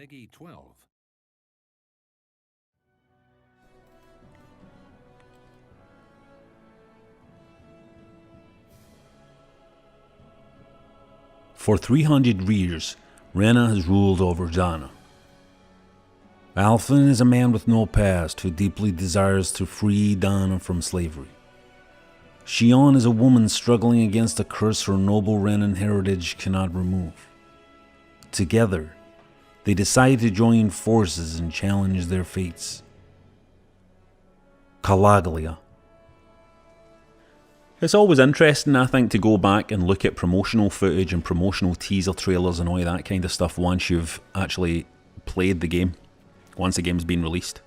Peggy 12. For 300 years, Rena has ruled over Dana. Alphen is a man with no past who deeply desires to free Dana from slavery. Shion is a woman struggling against a curse her noble Renan heritage cannot remove. Together, they decide to join forces and challenge their fates. Calaglia. It's always interesting, I think, to go back and look at promotional footage and promotional teaser trailers and all that kind of stuff once you've actually played the game, once the game's been released.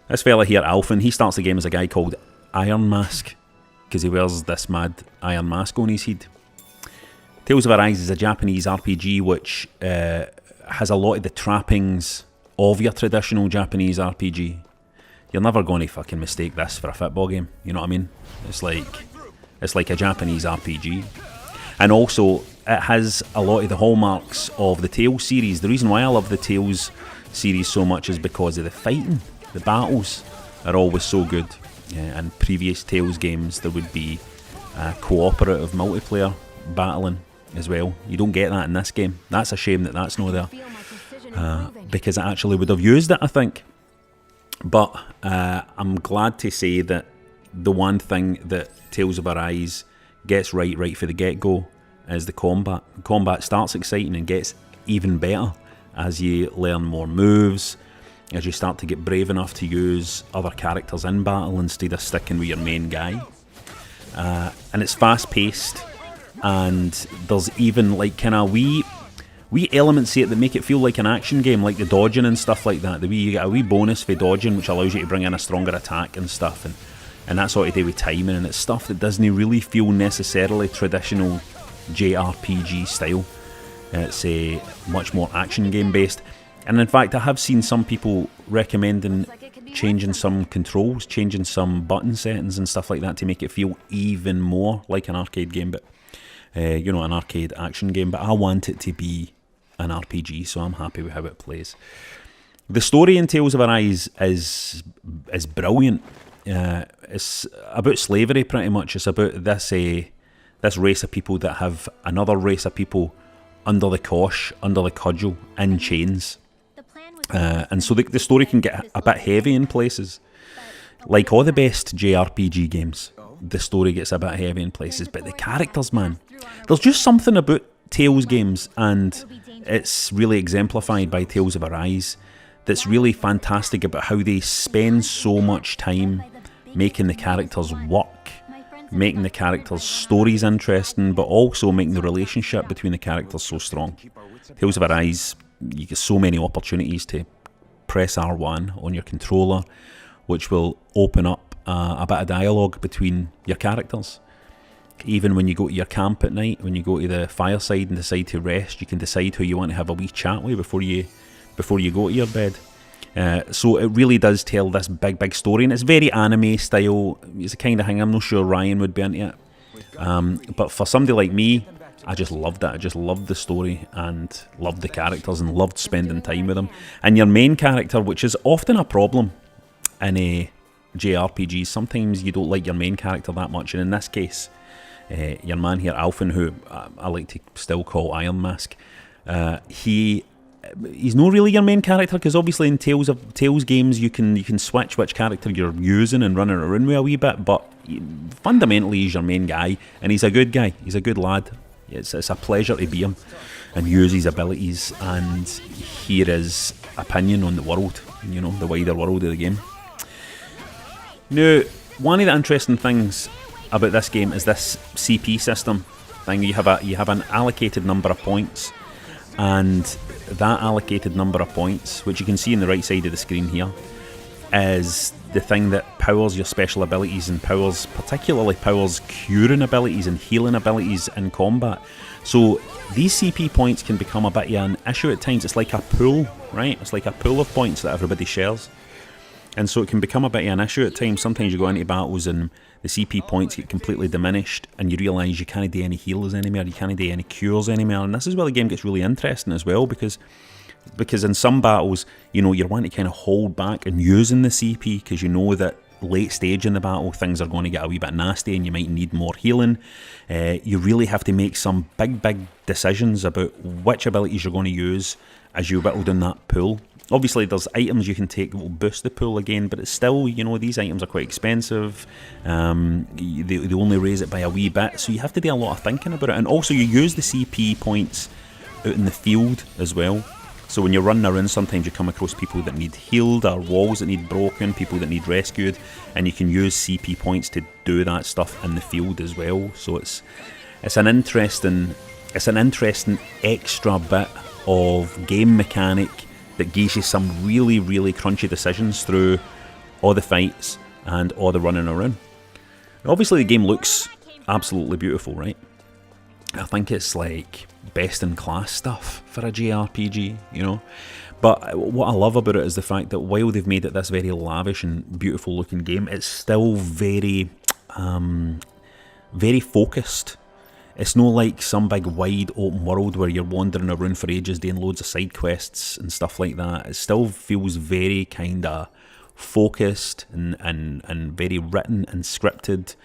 This fella here, Alphen, he starts the game as a guy called Iron Mask, because he wears this mad iron mask on his head. Tales of Arise is a Japanese RPG which has a lot of the trappings of your traditional Japanese RPG. You're never going to fucking mistake this for a football game, you know what I mean? It's like a Japanese RPG. And also, it has a lot of the hallmarks of the Tales series. The reason why I love the Tales series so much is because of the fighting. The battles are always so good. In previous Tales games, there would be cooperative multiplayer battling as well. You don't get that in this game. That's a shame that that's not there. Because I actually would have used it, I think. But I'm glad to say that the one thing that Tales of Arise gets right for the get-go is the combat. The combat starts exciting and gets even better as you learn more moves, as you start to get brave enough to use other characters in battle instead of sticking with your main guy. And it's fast-paced, and there's even like kind of wee elements to it that make it feel like an action game, like the dodging and stuff like that. You get a wee bonus for dodging, which allows you to bring in a stronger attack and stuff, and that's sort of to do with timing, and it's stuff that doesn't really feel necessarily traditional JRPG style. It's a much more action game based, and in fact I have seen some people recommending changing some controls, changing some button settings and stuff like that to make it feel even more like an arcade game, but an arcade action game. But I want it to be an RPG, so I'm happy with how it plays. The story in Tales of Arise is brilliant. It's about slavery, pretty much. It's about this race of people that have another race of people under the cosh, under the cudgel, in chains. And so the story can get a bit heavy in places. Like all the best JRPG games, the story gets a bit heavy in places, but the characters, man, there's just something about Tales games, and it's really exemplified by Tales of Arise, that's really fantastic about how they spend so much time making the characters work, making the characters' stories interesting, but also making the relationship between the characters so strong. Tales of Arise, you get so many opportunities to press R1 on your controller, which will open up a bit of dialogue between your characters. Even when you go to your camp at night, when you go to the fireside and decide to rest, you can decide who you want to have a wee chat with before you go to your bed. So it really does tell this big story, and it's very anime style. It's the kind of thing I'm not sure Ryan would be into it. But for somebody like me, I just loved it. I just loved the story and loved the characters and loved spending time with them. And your main character, which is often a problem in a JRPG, sometimes you don't like your main character that much, and in this case, your man here, Alphen, who I like to still call Iron Mask, he's not really your main character, because obviously in Tales games you can switch which character you're using and running around with a wee bit, but fundamentally he's your main guy, and he's a good guy, he's a good lad. It's a pleasure to be him and use his abilities and hear his opinion on the world, the wider world of the game. Now, one of the interesting things about this game is this CP system thing. You have an allocated number of points, and that allocated number of points, which you can see on the right side of the screen here, is the thing that powers your special abilities and particularly powers curing abilities and healing abilities in combat. So these CP points can become a bit of an issue at times. It's like a pool, right? It's like a pool of points that everybody shares. And so it can become a bit of an issue at times. Sometimes you go into battles and the CP points get completely diminished, and you realise you can't do any heals anymore, you can't do any cures anymore. And this is where the game gets really interesting as well, because Because in some battles, you know, you're wanting to kind of hold back and using the CP because you know that late stage in the battle things are going to get a wee bit nasty and you might need more healing. You really have to make some big decisions about which abilities you're going to use as you whittle down that pool. Obviously there's items you can take that will boost the pool again, but it's still, you know, these items are quite expensive. They only raise it by a wee bit, so you have to do a lot of thinking about it. And also you use the CP points out in the field as well. So when you're running around, sometimes you come across people that need healed, or walls that need broken, people that need rescued, and you can use CP points to do that stuff in the field as well. So it's an interesting extra bit of game mechanic that gives you some really crunchy decisions through all the fights and all the running around. Obviously the game looks absolutely beautiful, right? I think it's like best in class stuff for a JRPG, you know. But what I love about it is the fact that while they've made it this very lavish and beautiful looking game, it's still very focused. It's not like some big wide open world where you're wandering around for ages doing loads of side quests and stuff like that. It still feels very kind of focused and very written and scripted,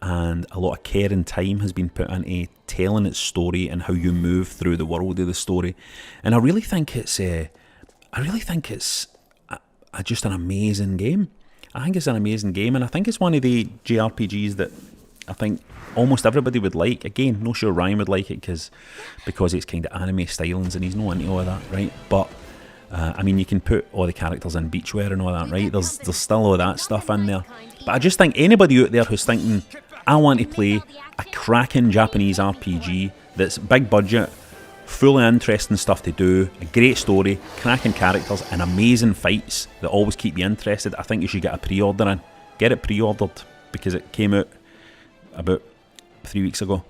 and a lot of care and time has been put into telling its story and how you move through the world of the story. And I really think it's just an amazing game. I think it's an amazing game, and I think it's one of the JRPGs that I think almost everybody would like. Again, not sure Ryan would like it because it's kind of anime stylings and he's not into all that, right? But I mean, you can put all the characters in beachwear and all that, right? There's still all that stuff in there. But I just think anybody out there who's thinking, I want to play a cracking Japanese RPG that's big budget, full of interesting stuff to do, a great story, cracking characters, and amazing fights that always keep you interested, I think you should get a pre-order in. Get it pre-ordered because it came out about 3 weeks ago.